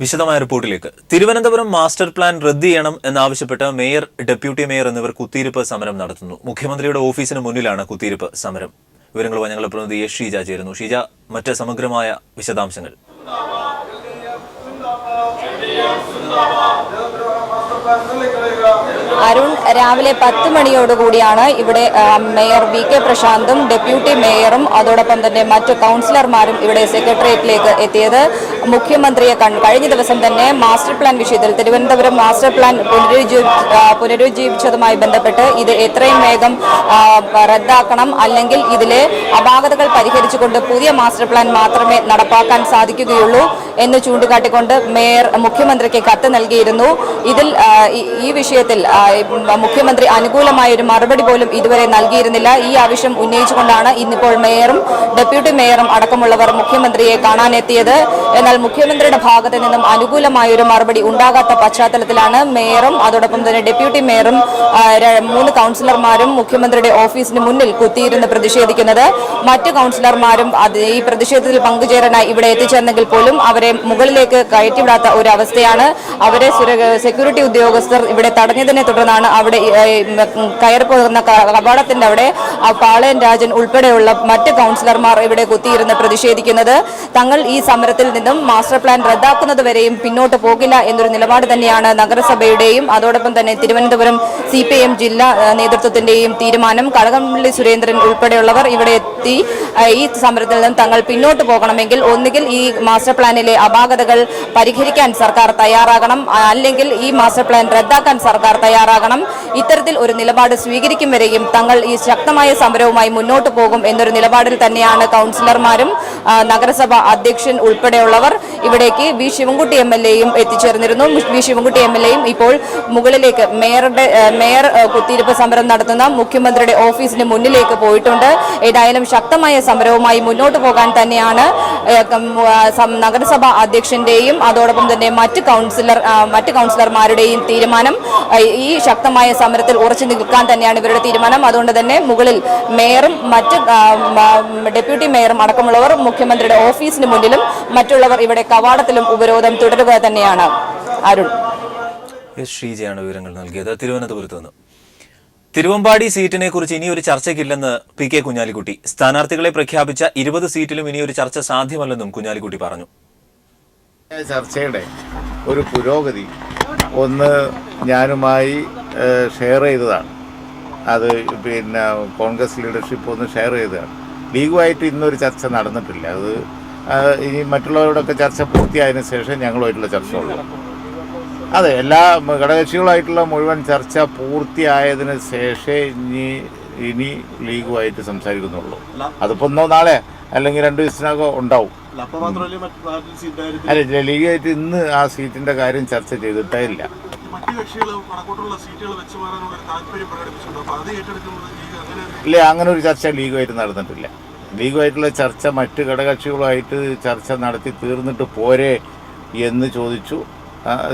വിശദമായ റിപ്പോർട്ടിലേക്ക്. Thiruvananthapuram master plan റദ്ദ് ചെയ്യണം എന്നാവശ്യപ്പെട്ട് മേയർ, ഡെപ്യൂട്ടി മേയർ എന്നിവർ കുത്തിയിരിപ്പ് സമരം നടത്തുന്നു. മുഖ്യമന്ത്രിയുടെ ഓഫീസിന് മുന്നിലാണ് കുത്തിയിരിപ്പ് സമരം. വിവരങ്ങളുമായി ഞങ്ങളുടെ പ്രതിനിധി ഷീജ ചേരുന്നു. ഷീജ, മറ്റ് സമഗ്രമായ വിശദാംശങ്ങൾ. അരുൺ, രാവിലെ 10 മണിയോടുകൂടിയാണ് ഇവിടെ മേയർ വി കെ പ്രശാന്തും ഡെപ്യൂട്ടി മേയറും അതോടൊപ്പം തന്നെ മറ്റ് കൗൺസിലർമാരും ഇവിടെ സെക്രട്ടേറിയറ്റിലേക്ക് എത്തിയത്. മുഖ്യമന്ത്രിയെ കഴിഞ്ഞ ദിവസം തന്നെ മാസ്റ്റർ പ്ലാൻ വിഷയത്തിൽ തിരുവനന്തപുരം മാസ്റ്റർ പ്ലാൻ പുനരുജ്ജീവിച്ചതുമായി ബന്ധപ്പെട്ട് ഇത് എത്രയും വേഗം റദ്ദാക്കണം, അല്ലെങ്കിൽ ഇതിലെ അപാകതകൾ പരിഹരിച്ചുകൊണ്ട് പുതിയ മാസ്റ്റർ പ്ലാൻ മാത്രമേ നടപ്പാക്കാൻ സാധിക്കുകയുള്ളൂ എന്ന് ചൂണ്ടിക്കാട്ടിക്കൊണ്ട് മേയർ മുഖ്യമന്ത്രിക്ക് കത്ത് നൽകിയിരുന്നു. ഇതിൽ ഈ വിഷയത്തിൽ മുഖ്യമന്ത്രി അനുകൂലമായ ഒരു മറുപടി പോലും ഇതുവരെ നൽകിയിരുന്നില്ല. ഈ ആവശ്യം ഉന്നയിച്ചുകൊണ്ടാണ് ഇന്നിപ്പോൾ മേയറും ഡെപ്യൂട്ടി മേയറും അടക്കമുള്ളവർ മുഖ്യമന്ത്രിയെ കാണാനെത്തിയത്. എന്നാൽ മുഖ്യമന്ത്രിയുടെ ഭാഗത്ത് നിന്നും അനുകൂലമായ ഒരു മറുപടി ഉണ്ടാകാത്ത പശ്ചാത്തലത്തിലാണ് മേയറും അതോടൊപ്പം തന്നെ ഡെപ്യൂട്ടി മേയറും 3 കൗൺസിലർമാരും മുഖ്യമന്ത്രിയുടെ ഓഫീസിന് മുന്നിൽ കുത്തിയിരുന്ന് പ്രതിഷേധിക്കുന്നത്. മറ്റ് കൗൺസിലർമാരും ഈ പ്രതിഷേധത്തിൽ പങ്കുചേരാനായി ഇവിടെ എത്തിച്ചേർന്നെങ്കിൽ പോലും അവരെ മുകളിലേക്ക് കയറ്റിവിടാത്ത ഒരു അവസ്ഥയാണ്. അവരെ സെക്യൂരിറ്റി ഉദ്യോഗസ്ഥർ ഇവിടെ തടഞ്ഞതിനെ തുടർന്നാണ് അവിടെ കയറിപ്പോകുന്ന കവാടത്തിന്റെ അവിടെ പാളയൻ രാജൻ ഉൾപ്പെടെയുള്ള മറ്റ് കൗൺസിലർമാർ ഇവിടെ കുത്തിയിരുന്ന് പ്രതിഷേധിക്കുന്നത്. തങ്ങൾ ഈ സമരത്തിൽ നിന്നും മാസ്റ്റർ പ്ലാൻ റദ്ദാക്കുന്നതുവരെയും പിന്നോട്ട് പോകില്ല എന്നൊരു നിലപാട് തന്നെയാണ് നഗരസഭയുടെയും അതോടൊപ്പം തന്നെ തിരുവനന്തപുരം CPIM ജില്ലാ നേതൃത്വത്തിന്റെയും തീരുമാനം. കടകംപള്ളി സുരേന്ദ്രൻ ഉൾപ്പെടെയുള്ളവർ ഇവിടെ എത്തി ഈ സമരത്തിൽ നിന്നും തങ്ങൾ പിന്നോട്ട് പോകണമെങ്കിൽ ഒന്നുകിൽ ഈ മാസ്റ്റർ പ്ലാനിലെ അപാകതകൾ പരിഹരിക്കാൻ സർക്കാർ തയ്യാറാകണം, അല്ലെങ്കിൽ ഈ മാസ്റ്റർ പ്ലാൻ റദ്ദാക്കാൻ സർക്കാർ തയ്യാറാകണം. ഇത്തരത്തിൽ ഒരു നിലപാട് സ്വീകരിക്കും വരെയും തങ്ങൾ ഈ ശക്തമായ സമരവുമായി മുന്നോട്ട് പോകും എന്നൊരു നിലപാടിൽ തന്നെയാണ് കൗൺസിലർമാരും നഗരസഭ അധ്യക്ഷൻ ഉൾപ്പെടെയുള്ളവർ. ഇവിടേക്ക് വി ശിവൻകുട്ടി MLAയും എത്തിച്ചേർന്നിരുന്നു. വി ശിവൻകുട്ടി MLAയും ഇപ്പോൾ മുകളിലേക്ക് മേയർ കുത്തിയിരിപ്പ് സമരം നടത്തുന്ന മുഖ്യമന്ത്രിയുടെ ഓഫീസിന് മുന്നിലേക്ക് പോയിട്ടുണ്ട്. ഏതായാലും ശക്തമായ സമരവുമായി മുന്നോട്ട് പോകാൻ തന്നെയാണ് നഗരസഭ അധ്യക്ഷന്റെയും അതോടൊപ്പം തന്നെ മറ്റ് കൗൺസിലർമാരുടെയും തീരുമാനം. ഈ ശക്തമായ സമരത്തിൽ ഉറച്ചു നിൽക്കാൻ തന്നെയാണ് ഇവരുടെ തീരുമാനം. അതുകൊണ്ട് തന്നെ മുകളിൽ മേയറും മറ്റ് ഡെപ്യൂട്ടി മേയറും അടക്കമുള്ളവർ മുഖ്യമന്ത്രിയുടെ ഓഫീസിന് മുന്നിലും മറ്റുള്ളവർ ഇവിടെ കവാടത്തിലും ഉപരോധം തുടരുക തന്നെയാണ്. അരുൺ, ശ്രീജയാണ് വിവരങ്ങൾ നൽകിയത് തിരുവനന്തപുരത്ത് നിന്ന്. തിരുവമ്പാടി സീറ്റിനെ കുറിച്ച് ഇനിയൊരു ചർച്ചയ്ക്കില്ലെന്ന് PK കുഞ്ഞാലിക്കുട്ടി. സ്ഥാനാർത്ഥികളെ പ്രഖ്യാപിച്ച 20 സീറ്റിലും ഇനിയൊരു ചർച്ച സാധ്യമല്ലെന്നും കുഞ്ഞാലിക്കുട്ടി പറഞ്ഞു. ചർച്ചയുടെ ഒരു പുരോഗതി ഒന്ന് ഞാനുമായി ഷെയർ ചെയ്തതാണ്. അത് പിന്നെ കോൺഗ്രസ് ലീഡർഷിപ്പ് ഒന്ന് ഷെയർ ചെയ്തതാണ്. ലീഗുമായിട്ട് ഇന്നൊരു ചർച്ച നടന്നിട്ടില്ല. അത് ഇനി മറ്റുള്ളവരോടൊക്കെ ചർച്ച പൂർത്തിയായതിനു ശേഷം ഞങ്ങളുമായിട്ടുള്ള ചർച്ച ഉള്ളൂ. അതെ, എല്ലാ ഘടകകക്ഷികളുമായിട്ടുള്ള മുഴുവൻ ചർച്ച പൂർത്തിയായതിനു ശേഷമേ ഇനി ലീഗുമായിട്ട് സംസാരിക്കുന്നുള്ളൂ. അതിപ്പോൾ ഒന്നോ നാളെ അല്ലെങ്കിൽ 2 ദിവസത്തിനകം ഉണ്ടാവും. അല്ല, ലീഗായിട്ട് ഇന്ന് ആ സീറ്റിന്റെ കാര്യം ചർച്ച ചെയ്തിട്ടേ ഇല്ല. ഇല്ല, അങ്ങനെ ഒരു ചർച്ച ലീഗുമായിട്ട് നടന്നിട്ടില്ല. ലീഗുമായിട്ടുള്ള ചർച്ച മറ്റ് ഘടകകക്ഷികളുമായിട്ട് ചർച്ച നടത്തി തീർന്നിട്ട് പോരെ എന്ന് ചോദിച്ചു.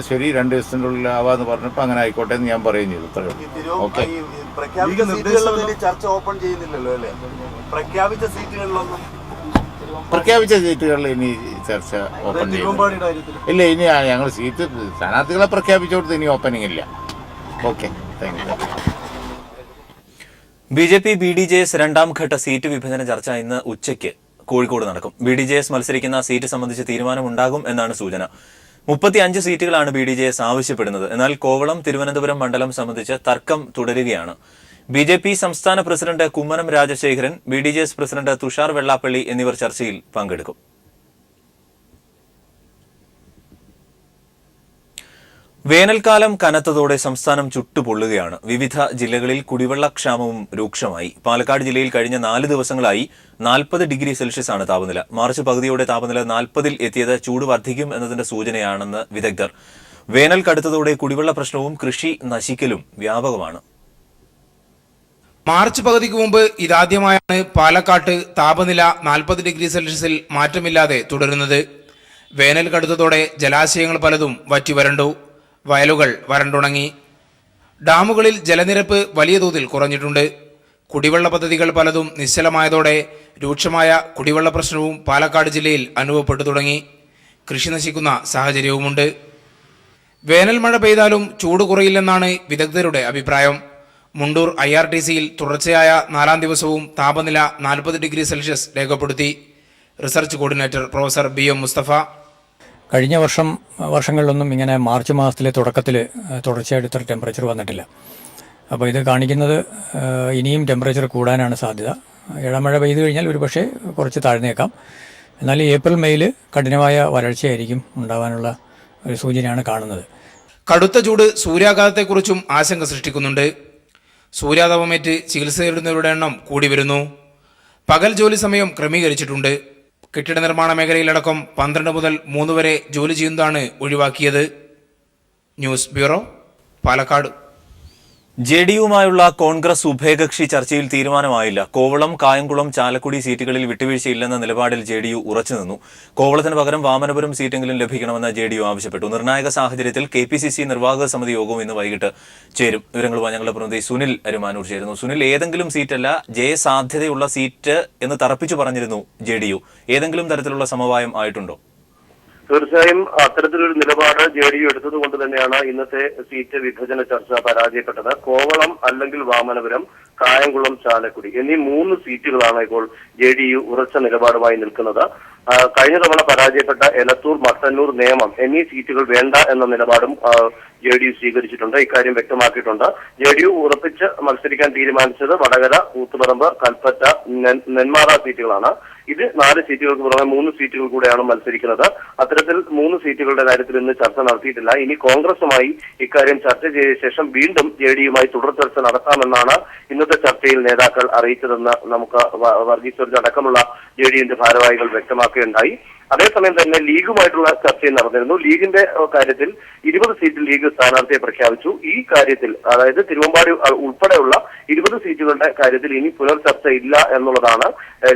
ശരി, 2 ദിവസത്തിൻ്റെ ഉള്ളിൽ ആവാന്ന് പറഞ്ഞപ്പോൾ അങ്ങനെ ആയിക്കോട്ടെ എന്ന് ഞാൻ പറയുകയും ചെയ്തു. ഇത്രയേ ഉള്ളൂ. ഓക്കെ. പ്രഖ്യാപിച്ച സീറ്റുകളിൽ ഇനി ചർച്ച ഓപ്പൺ ചെയ്യുന്നു. ഇല്ല, ഇനി ഞങ്ങൾ സ്ഥാനാർത്ഥികളെ പ്രഖ്യാപിച്ചു കൊടുത്ത് ഇനി ഓപ്പണിംഗ് ഇല്ല. Okay, thank you. BJP BDJS 2ാം ഘട്ട സീറ്റ് വിഭജന ചർച്ച ഇന്ന് ഉച്ചയ്ക്ക് കോഴിക്കോട് നടക്കും. BDJS മത്സരിക്കുന്ന സീറ്റ് സംബന്ധിച്ച് തീരുമാനമുണ്ടാകും എന്നാണ് സൂചന. 35 സീറ്റുകളാണ് BDJS ആവശ്യപ്പെടുന്നത്. എന്നാൽ കോവളം തിരുവനന്തപുരം മണ്ഡലം സംബന്ധിച്ച് തർക്കം തുടരുകയാണ്. BJP സംസ്ഥാന president Kummanam Rajasekharan, BDJS president Thushar Vellappally എന്നിവർ ചർച്ചയിൽ പങ്കെടുക്കും. വേനൽക്കാലം കനത്തതോടെ സംസ്ഥാനം ചുട്ടുപൊള്ളുകയാണ്. വിവിധ ജില്ലകളിൽ കുടിവെള്ളക്ഷാമവും രൂക്ഷമായി. പാലക്കാട് ജില്ലയിൽ കഴിഞ്ഞ 4 ദിവസങ്ങളായി 40 ഡിഗ്രി സെൽഷ്യസാണ് താപനില. മാർച്ച് പകുതിയോടെ താപനില 40-ൽ എത്തിയത് ചൂട് വർദ്ധിക്കും എന്നതിന്റെ സൂചനയാണെന്ന് വിദഗ്ധർ. വേനൽ കടുത്തതോടെ കുടിവെള്ള പ്രശ്നവും കൃഷി നശിക്കലും വ്യാപകമാണ്. മാർച്ച് പകുതിക്ക് മുമ്പ് ഇതാദ്യമായാണ് പാലക്കാട്ട് താപനില 40 ഡിഗ്രി സെൽഷ്യസിൽ മാറ്റമില്ലാതെ തുടരുന്നത്. വേനൽ കടുത്തതോടെ ജലാശയങ്ങൾ പലതും വറ്റിവരണ്ടു. വയലുകൾ വരണ്ടുണങ്ങി. ഡാമുകളിൽ ജലനിരപ്പ് വലിയ തോതിൽ കുറഞ്ഞിട്ടുണ്ട്. കുടിവെള്ള പദ്ധതികൾ പലതും നിശ്ചലമായതോടെ രൂക്ഷമായ കുടിവെള്ള പ്രശ്നവും പാലക്കാട് ജില്ലയിൽ അനുഭവപ്പെട്ടു തുടങ്ങി. കൃഷി നശിക്കുന്ന സാഹചര്യവുമുണ്ട്. വേനൽ മഴ പെയ്താലും ചൂട് കുറയില്ലെന്നാണ് വിദഗ്ധരുടെ അഭിപ്രായം. മുണ്ടൂർ IRTCയിൽ തുടർച്ചയായ 4ാം ദിവസവും താപനില 40 ഡിഗ്രി സെൽഷ്യസ് രേഖപ്പെടുത്തി. Research coordinator professor BM Mustafa: കഴിഞ്ഞ വർഷങ്ങളിലൊന്നും ഇങ്ങനെ മാർച്ച് മാസത്തിലെ തുടക്കത്തിൽ തുടർച്ചയായിട്ട് ഇത്ര ടെമ്പറേച്ചർ വന്നിട്ടില്ല. അപ്പോൾ ഇത് കാണിക്കുന്നത് ഇനിയും ടെമ്പറേച്ചർ കൂടാനാണ് സാധ്യത. ഇടമഴ പെയ്തു കഴിഞ്ഞാൽ ഒരുപക്ഷെ കുറച്ച് താഴ്ന്നേക്കാം. എന്നാൽ ഏപ്രിൽ മെയ്യിൽ കഠിനമായ വരൾച്ചയായിരിക്കും ഉണ്ടാവാനുള്ള ഒരു സൂചനയാണ് കാണുന്നത്. കടുത്ത ചൂട് സൂര്യാഘാതത്തെക്കുറിച്ചും ആശങ്ക സൃഷ്ടിക്കുന്നുണ്ട്. സൂര്യാതപമേറ്റ് ചികിത്സ തേടുന്നവരുടെ എണ്ണം കൂടി വരുന്നു. പകൽ ജോലി സമയം ക്രമീകരിച്ചിട്ടുണ്ട്. കെട്ടിട നിർമ്മാണ മേഖലയിലടക്കം 12 മുതൽ 3 വരെ ജോലി ചെയ്യുന്നതാണ് ഒഴിവാക്കിയത്. News bureau, Palakkad. JDUമായുള്ള കോൺഗ്രസ് ഉഭയകക്ഷി ചർച്ചയിൽ തീരുമാനമായില്ല. കോവളം, കായംകുളം, ചാലക്കുടി സീറ്റുകളിൽ വിട്ടുവീഴ്ചയില്ലെന്ന നിലപാടിൽ JDU ഉറച്ചുനിന്നു. കോവളത്തിന് പകരം വാമനപുരം സീറ്റെങ്കിലും ലഭിക്കണമെന്ന് JDU ആവശ്യപ്പെട്ടു. നിർണായക സാഹചര്യത്തിൽ KPCC നിർവാഹക സമിതി യോഗവും ഇന്ന് വൈകിട്ട് ചേരും. വിവരങ്ങളുമായി ഞങ്ങളുടെ പ്രതിനിധി സുനിൽ അരുമാനൂർ ചേരുന്നു. സുനിൽ, ഏതെങ്കിലും സീറ്റല്ല, ജയസാധ്യതയുള്ള സീറ്റ് എന്ന് തറപ്പിച്ചു പറഞ്ഞിരുന്നു JDU. ഏതെങ്കിലും തരത്തിലുള്ള സമവായം ആയിട്ടുണ്ടോ? തീർച്ചയായും അത്തരത്തിലൊരു നിലപാട് JDU എടുത്തതുകൊണ്ട് തന്നെയാണ് ഇന്നത്തെ സീറ്റ് വിഭജന ചർച്ച പരാജയപ്പെട്ടത്. കോവളം അല്ലെങ്കിൽ വാമനപുരം, കായംകുളം, ചാലക്കുടി എന്നീ 3 സീറ്റുകളാണ് ഇപ്പോൾ JDU ഉറച്ച നിലപാടുമായി നിൽക്കുന്നത്. കഴിഞ്ഞ തവണ പരാജയപ്പെട്ട എലത്തൂർ, മട്ടന്നൂർ, നേമം എന്നീ സീറ്റുകൾ വേണ്ട എന്ന നിലപാടും JDU സ്വീകരിച്ചിട്ടുണ്ട്. ഇക്കാര്യം വ്യക്തമാക്കിയിട്ടുണ്ട്. JDU ഉറപ്പിച്ച് മത്സരിക്കാൻ തീരുമാനിച്ചത് വടകര, കൂത്തുപറമ്പ്, കൽപ്പറ്റ, നെന്മാറ സീറ്റുകളാണ്. ഇത് 4 സീറ്റുകൾക്ക് പുറമെ 3 സീറ്റുകൾ കൂടെയാണ് മത്സരിക്കുന്നത്. അത്തരത്തിൽ 3 സീറ്റുകളുടെ കാര്യത്തിൽ ഇന്ന് ചർച്ച നടത്തിയിട്ടില്ല. ഇനി കോൺഗ്രസുമായി ഇക്കാര്യം ചർച്ച ചെയ്ത ശേഷം വീണ്ടും JDUമായി തുടർ ചർച്ച നടത്താമെന്നാണ് ഇന്നത്തെ ചർച്ചയിൽ നേതാക്കൾ അറിയിച്ചതെന്ന് നമുക്ക് വർഗീസ് ജോർജ് അടക്കമുള്ള JDUവിന്റെ ഭാരവാഹികൾ വ്യക്തമാക്കുകയുണ്ടായി. അതേസമയം തന്നെ ലീഗുമായിട്ടുള്ള ചർച്ചയും നടന്നിരുന്നു. ലീഗിന്റെ കാര്യത്തിൽ 20 സീറ്റിൽ ലീഗ് സ്ഥാനാർത്ഥിയെ പ്രഖ്യാപിച്ചു. ഈ കാര്യത്തിൽ, അതായത് തിരുവമ്പാടി ഉൾപ്പെടെയുള്ള 20 സീറ്റുകളുടെ കാര്യത്തിൽ ഇനി പുനർ ചർച്ച ഇല്ല എന്നുള്ളതാണ്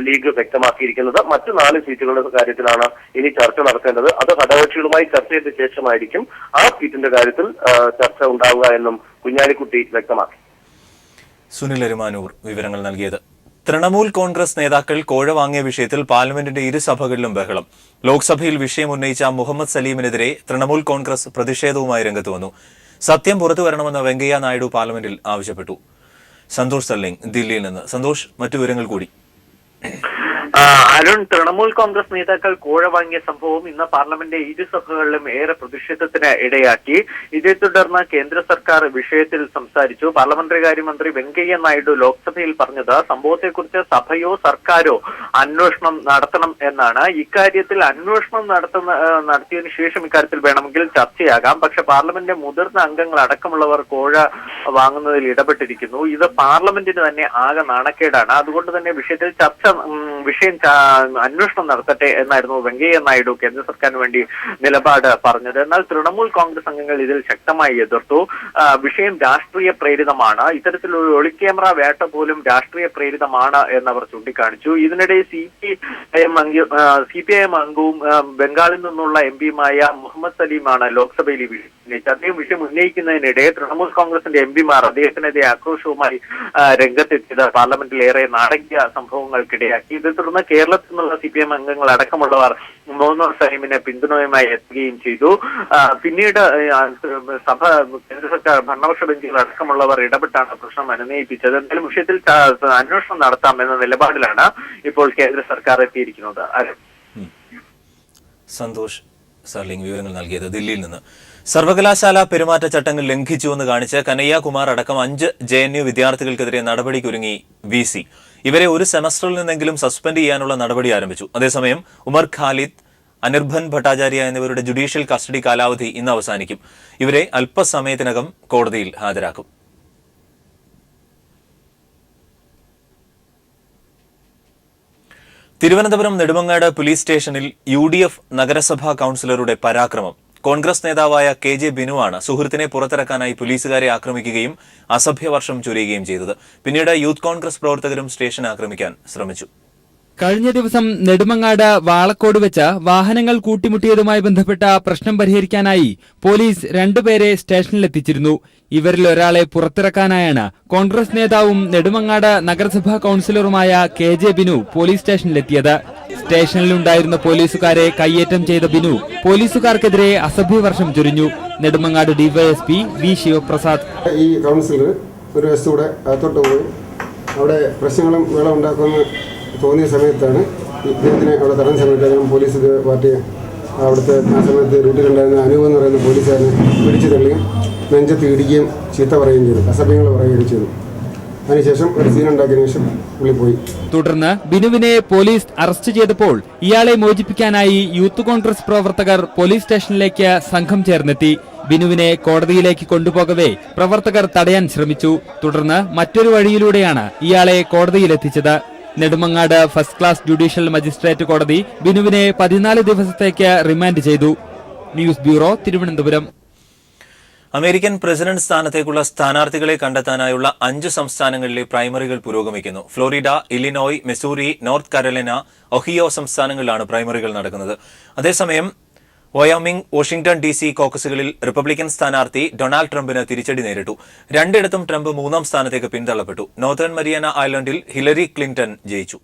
ലീഗ് വ്യക്തമാക്കിയിരിക്കുന്നത്. മറ്റ് 4 സീറ്റുകളുടെ കാര്യത്തിലാണ് ഇനി ചർച്ച നടത്തേണ്ടത്. അത് ഘടകകക്ഷികളുമായി ചർച്ച ചെയ്ത ശേഷമായിരിക്കും ആ സീറ്റിന്റെ കാര്യത്തിൽ ചർച്ച ഉണ്ടാവുക എന്നും കുഞ്ഞാലിക്കുട്ടി വ്യക്തമാക്കി. സുനിൽ അരുമാനൂർ വിവരങ്ങൾ നൽകിയത്. തൃണമൂൽ കോൺഗ്രസ് നേതാക്കൾ കോഴ വാങ്ങിയ വിഷയത്തിൽ പാർലമെന്റിന്റെ ഇരുസഭകളിലും ബഹളം. ലോക്സഭയിൽ വിഷയം ഉന്നയിച്ച മുഹമ്മദ് സലീമിനെതിരെ തൃണമൂൽ കോൺഗ്രസ് പ്രതിഷേധവുമായി രംഗത്ത് വന്നു. സത്യം പുറത്തുവരണമെന്ന് വെങ്കയ്യ നായിഡു പാർലമെന്റിൽ ആവശ്യപ്പെട്ടു. സന്തോഷ് സല്ലിംഗ്, ദില്ലിയിൽ നിന്ന്. സന്തോഷ്, മറ്റു വിവരങ്ങൾ കൂടി. അരുൺ, തൃണമൂൽ കോൺഗ്രസ് നേതാക്കൾ കോഴ വാങ്ങിയ സംഭവം ഇന്ന് പാർലമെന്റ് ഇരുസഭകളിലും ഏറെ പ്രതിഷേധത്തിന് ഇടയാക്കി. ഇതേ തുടർന്ന് കേന്ദ്ര സർക്കാർ വിഷയത്തിൽ സംസാരിച്ചു. പാർലമെന്ററി കാര്യമന്ത്രി വെങ്കയ്യ നായിഡു ലോക്സഭയിൽ പറഞ്ഞത് സംഭവത്തെക്കുറിച്ച് സഭയോ സർക്കാരോ അന്വേഷണം നടത്തണം എന്നാണ്. ഇക്കാര്യത്തിൽ അന്വേഷണം നടത്തിയതിനു ശേഷം ഇക്കാര്യത്തിൽ വേണമെങ്കിൽ ചർച്ചയാകാം. പക്ഷെ പാർലമെന്റിന്റെ മുതിർന്ന അംഗങ്ങൾ അടക്കമുള്ളവർ കോഴ വാങ്ങുന്നതിൽ ഇടപെട്ടിരിക്കുന്നു. ഇത് പാർലമെന്റിന് തന്നെ ആകെ നാണക്കേടാണ്. അതുകൊണ്ട് തന്നെ വിഷയം അന്വേഷണം നടത്തട്ടെ എന്നായിരുന്നു വെങ്കയ്യ നായിഡു കേന്ദ്ര സർക്കാരിന് വേണ്ടി നിലപാട് പറഞ്ഞത്. എന്നാൽ തൃണമൂൽ കോൺഗ്രസ് അംഗങ്ങൾ ഇതിൽ ശക്തമായി എതിർത്തു. വിഷയം രാഷ്ട്രീയ പ്രേരിതമാണ്, ഇത്തരത്തിലൊരു ഒളിക്യാമറ വേട്ട പോലും രാഷ്ട്രീയ പ്രേരിതമാണ് എന്നവർ ചൂണ്ടിക്കാണിച്ചു. ഇതിനിടെ CPIM അംഗവും ബംഗാളിൽ നിന്നുള്ള MP-മായ മുഹമ്മദ് സലീമാണ് ലോക്സഭയിൽ ഈ വിഷയം ഉന്നയിച്ചത്. അദ്ദേഹം വിഷയം ഉന്നയിക്കുന്നതിനിടെ തൃണമൂൽ കോൺഗ്രസിന്റെ MP-മാർ അദ്ദേഹത്തിനെതിരെ ആക്രോശവുമായി രംഗത്തെത്തിയത് പാർലമെന്റിലേറെ നാടകീയ സംഭവങ്ങൾക്കിടയാക്കി. ഇതേ തുടർന്ന് കേരളത്തിൽ നിന്നുള്ള CPIM അംഗങ്ങൾ അടക്കമുള്ളവർ മുഹമ്മദ് സലീമിനെ പിന്തുണയുമായി എത്തുകയും ചെയ്തു. പിന്നീട് സഭ, കേന്ദ്ര സർക്കാർ, ഭരണപക്ഷ ബെഞ്ചുകൾ അടക്കമുള്ളവർ ഇടപെട്ടാണ് പ്രശ്നം അനുനയിപ്പിച്ചത്. എന്തായാലും വിഷയത്തിൽ അന്വേഷണം നടത്താം എന്ന നിലപാടിലാണ് ഇപ്പോൾ കേന്ദ്ര സർക്കാർ എത്തിയിരിക്കുന്നത്. സന്തോഷ് സർലിംഗ് വിവരങ്ങൾ നൽകിയത് ദില്ലിയിൽ നിന്ന്. സർവകലാശാല പെരുമാറ്റച്ചട്ടങ്ങൾ ലംഘിച്ചുവെന്ന് കാണിച്ച് കനയ്യകുമാർ അടക്കം 5 JNU വിദ്യാർത്ഥികൾക്കെതിരെ നടപടിക്കൊരുങ്ങി VC. ഇവരെ ഒരു സെമസ്റ്ററിൽ നിന്നെങ്കിലും സസ്പെൻഡ് ചെയ്യാനുള്ള നടപടി ആരംഭിച്ചു. അതേസമയം ഉമർ ഖാലിദ്, അനിർബൻ ഭട്ടാചാര്യ എന്നിവരുടെ ജുഡീഷ്യൽ കസ്റ്റഡി കാലാവധി ഇന്ന് അവസാനിക്കും. ഇവരെ അല്പസമയത്തിനകം കോടതിയിൽ ഹാജരാക്കും. തിരുവനന്തപുരം നെടുമങ്ങാട് പോലീസ് സ്റ്റേഷനിൽ UDF നഗരസഭാ കൌൺസിലറുടെ പരാക്രമം. കോൺഗ്രസ് നേതാവായ KJ ബിനുവാണ് സുഹൃത്തിനെ പുറത്തിറക്കാനായി പോലീസുകാരെ ആക്രമിക്കുകയും അസഭ്യവർഷം ചൊരിയുകയും ചെയ്തത്. പിന്നീട് യൂത്ത് കോൺഗ്രസ് പ്രവർത്തകരും സ്റ്റേഷൻ ആക്രമിക്കാൻ ശ്രമിച്ചു. കഴിഞ്ഞ ദിവസം നെടുമങ്ങാട് വാളക്കോട് വെച്ച് വാഹനങ്ങൾ കൂട്ടിമുട്ടിയതുമായി ബന്ധപ്പെട്ട പ്രശ്നം പരിഹരിക്കാനായി പോലീസ് രണ്ടുപേരെ സ്റ്റേഷനിലെത്തിച്ചിരുന്നു. ഇവരിൽ ഒരാളെ പുറത്തിറക്കാനായാണ് കോൺഗ്രസ് നേതാവും നെടുമങ്ങാട് നഗരസഭാ കൌൺസിലറുമായ KJ ബിനു പോലീസ് സ്റ്റേഷനിലെത്തിയത്. സ്റ്റേഷനിലുണ്ടായിരുന്ന പോലീസുകാരെ കയ്യേറ്റം ചെയ്ത ബിനു പോലീസുകാർക്കെതിരെ അസഭ്യവർഷം ചൊരിഞ്ഞു. നെടുമങ്ങാട് DYSP V ശിവപ്രസാദ് ഈ കൗൺസിലർ ഒരു വശത്ത് കൂടെ അകത്തോട്ട് പോയി അവിടെ പ്രശ്നങ്ങളും വേളം ഉണ്ടാക്കുമെന്ന് തോന്നിയ സമയത്താണ് ഇദ്ദേഹത്തിനെ അവിടെ തടഞ്ഞ സമയത്ത് പോലീസ് പാർട്ടി അവിടുത്തെ ആ സമയത്ത് റൂട്ടിലുണ്ടായിരുന്ന അനൂപ് എന്ന് പറയുന്ന പോലീസുകാരനെ പിടിച്ചു തള്ളിയും നെഞ്ചത്ത് ഇടിക്കുകയും ചീത്ത പറയുകയും ചെയ്തു, അസഭ്യങ്ങൾ പറയുകയും ചെയ്തു. അതിനുശേഷം ഒരു സീനുണ്ടാക്കിയതിനു ശേഷം പുള്ളി പോയി. തുടർന്ന് ബിനുവിനെ പോലീസ് അറസ്റ്റ് ചെയ്തപ്പോൾ ഇയാളെ മോചിപ്പിക്കാനായി യൂത്ത് കോൺഗ്രസ് പ്രവർത്തകർ പോലീസ് സ്റ്റേഷനിലേക്ക് സംഘം ചേർന്നെത്തി. ബിനുവിനെ കോടതിയിലേക്ക് കൊണ്ടുപോകവേ പ്രവർത്തകർ തടയാൻ ശ്രമിച്ചു. തുടർന്ന് മറ്റൊരു വഴിയിലൂടെയാണ് ഇയാളെ കോടതിയിലെത്തിച്ചത്. Nedumangad first class judicial magistrate കോടതി ബിനുവിനെ 14 ദിവസത്തേക്ക് റിമാൻഡ് ചെയ്തു. News bureau, Thiruvananthapuram. American president സ്ഥാനത്തേക്കുള്ള സ്ഥാനാർത്ഥികളെ കണ്ടെത്താനായുള്ള 5 സംസ്ഥാനങ്ങളിലെ പ്രൈമറികൾ പുരോഗമിക്കുന്നു. Florida, Illinois, Missouri, North Carolina, Ohio സംസ്ഥാനങ്ങളിലാണ് പ്രൈമറികൾ നടക്കുന്നത്. അതേസമയം വയോമിംഗ്, വാഷിംഗ്ടൺ DC കോക്കസുകളിൽ റിപ്പബ്ലിക്കൻ സ്ഥാനാർത്ഥി ഡൊണാൾഡ് ട്രംപിന് തിരിച്ചടി നേരിട്ടു. രണ്ടിടത്തും ട്രംപ് 3ാം സ്ഥാനത്തേക്ക് പിന്തള്ളപ്പെട്ടു. നോർത്തേൺ മരിയാന ഐലൻഡിൽ ഹിലരി ക്ലിന്റൺ ജയിച്ചു.